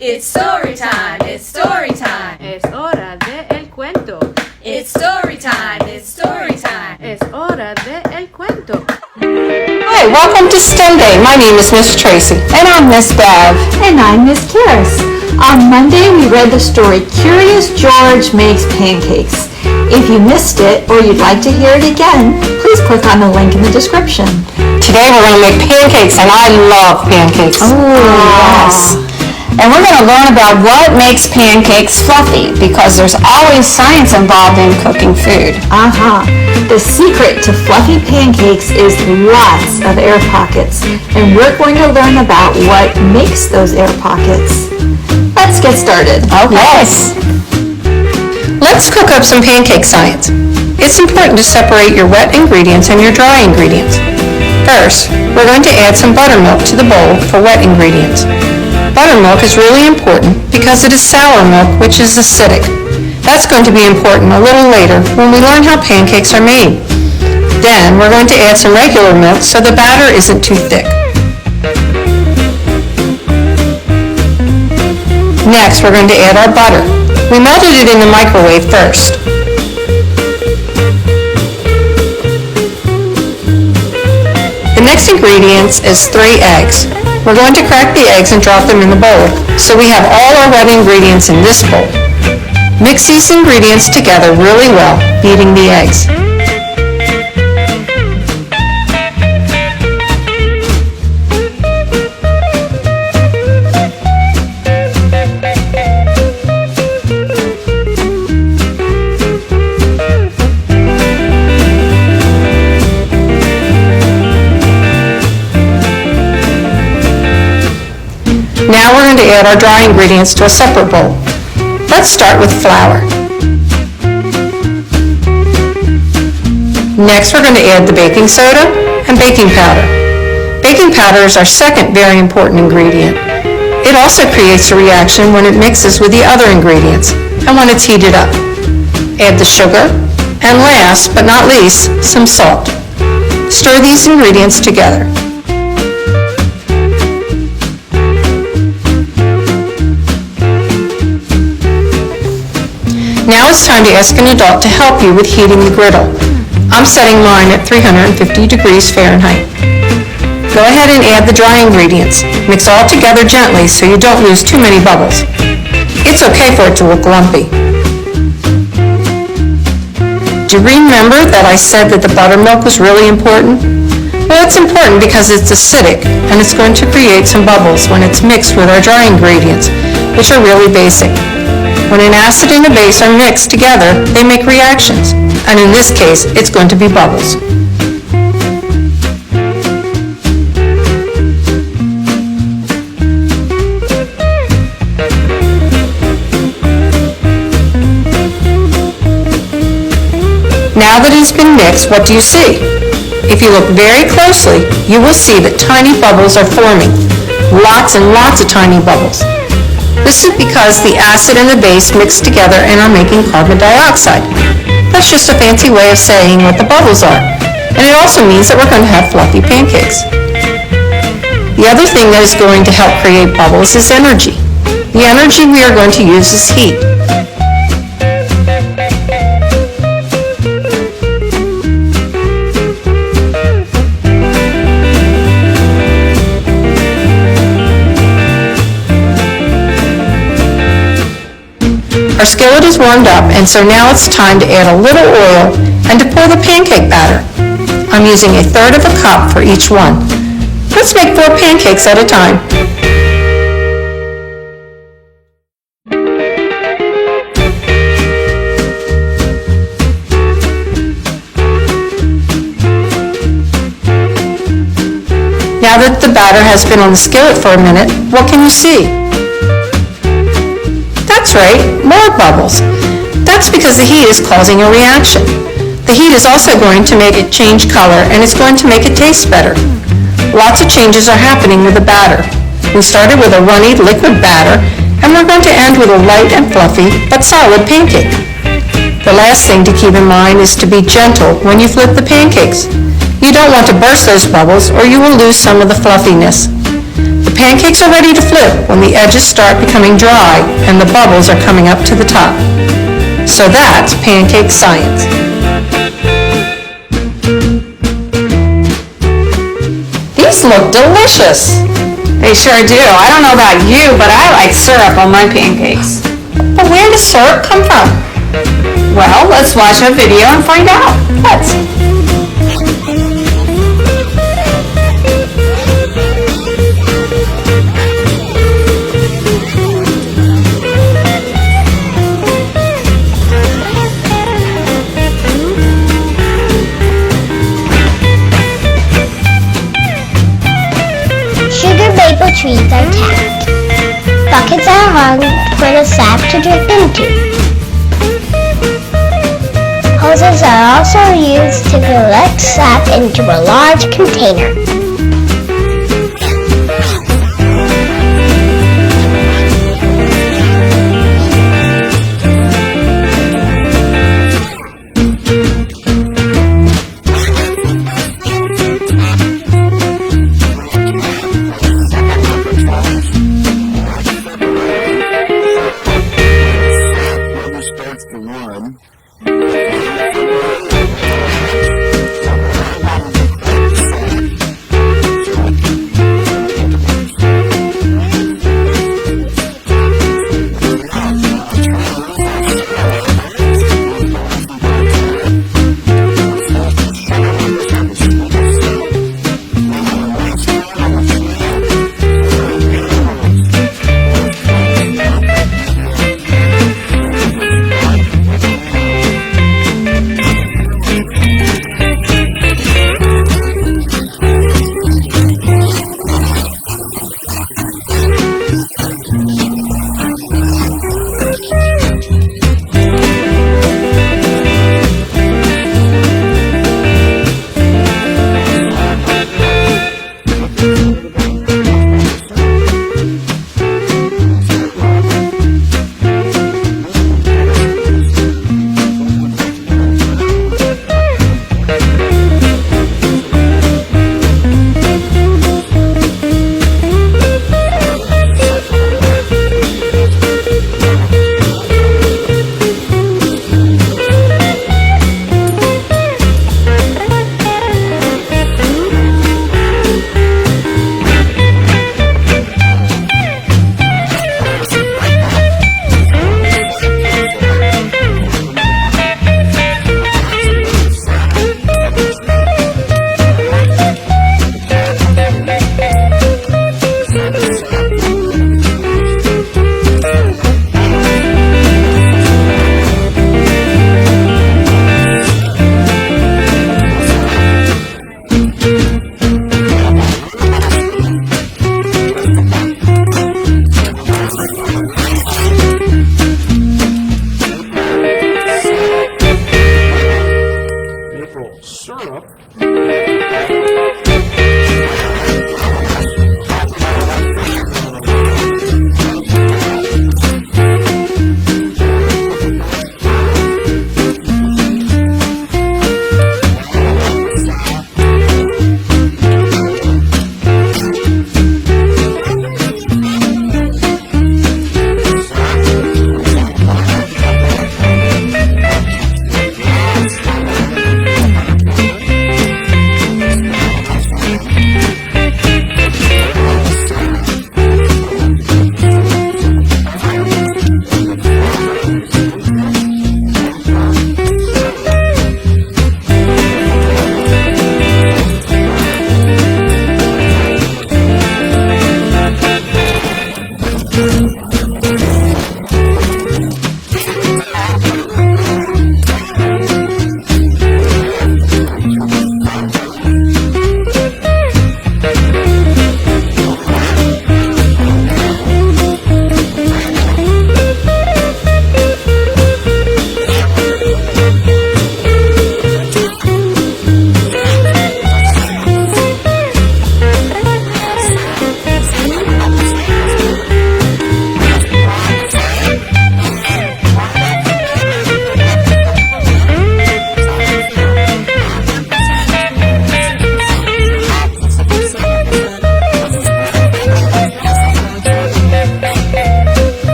It's story time, it's story time. Es hora de el cuento. It's story time, it's story time. Es hora de el cuento. Hi, welcome to STEM Day. My name is Miss Tracy. And I'm Miss Bev. And I'm Miss Karis. On Monday, we read the story Curious George Makes Pancakes. If you missed it or you'd like to hear it again, please click on the link in the description. Today we're going to make pancakes, and I love pancakes. Yes. And we're going to learn about what makes pancakes fluffy, because there's always science involved in cooking food. The secret to fluffy pancakes is lots of air pockets, and we're going to learn about what makes those air pockets. Let's get started. Okay. Let's cook up some pancake science. It's important to separate your wet ingredients and your dry ingredients. First, we're going to add some buttermilk to the bowl for wet ingredients. Buttermilk is really important because it is sour milk, which is acidic. That's going to be important a little later when we learn how pancakes are made. Then we're going to add some regular milk so the batter isn't too thick. Next, we're going to add our butter. We melted it in the microwave first. The next ingredients is 3 eggs. We're going to crack the eggs and drop them in the bowl, so we have all our wet ingredients in this bowl. Mix these ingredients together really well, beating the eggs. Now we're going to add our dry ingredients to a separate bowl. Let's start with flour. Next we're going to add the baking soda and baking powder. Baking powder is our second very important ingredient. It also creates a reaction when it mixes with the other ingredients and when it's heated up. Add the sugar, and last but not least, some salt. Stir these ingredients together. Now it's time to ask an adult to help you with heating the griddle. I'm setting mine at 350 degrees Fahrenheit. Go ahead and add the dry ingredients. Mix all together gently so you don't lose too many bubbles. It's okay for it to look lumpy. Do you remember that I said that the buttermilk was really important? Well, it's important because it's acidic and it's going to create some bubbles when it's mixed with our dry ingredients, which are really basic. When an acid and a base are mixed together, they make reactions, and in this case, it's going to be bubbles. Now that it's been mixed, what do you see? If you look very closely, you will see that tiny bubbles are forming. Lots and lots of tiny bubbles. This is because the acid and the base mix together and are making carbon dioxide. That's just a fancy way of saying what the bubbles are. And it also means that we're going to have fluffy pancakes. The other thing that is going to help create bubbles is energy. The energy we are going to use is heat. Our skillet is warmed up, and so now it's time to add a little oil and to pour the pancake batter. I'm using 1/3 of a cup for each one. Let's make 4 pancakes at a time. Now that the batter has been on the skillet for a minute, what can you see? That's right, more bubbles. That's because the heat is causing a reaction. The heat is also going to make it change color, and it's going to make it taste better. Lots of changes are happening with the batter. We started with a runny liquid batter, and we're going to end with a light and fluffy but solid pancake. The last thing to keep in mind is to be gentle when you flip the pancakes. You don't want to burst those bubbles or you will lose some of the fluffiness. The Pancakes are ready to flip when the edges start becoming dry and the bubbles are coming up to the top. So that's pancake science. These look delicious. They sure do. I don't know about you, but I like syrup on my pancakes. But where does syrup come from? Well, let's watch a video and find out. Let's. Sugar maple trees are tapped. Buckets are hung for the sap to drip into. Hoses are also used to collect sap into a large container.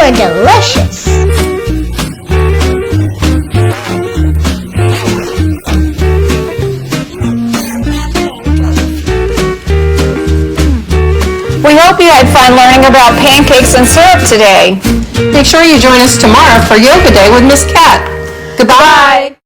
were delicious. We hope you had fun learning about pancakes and syrup today. Make sure you join us tomorrow for Yoga Day with Miss Cat. Goodbye.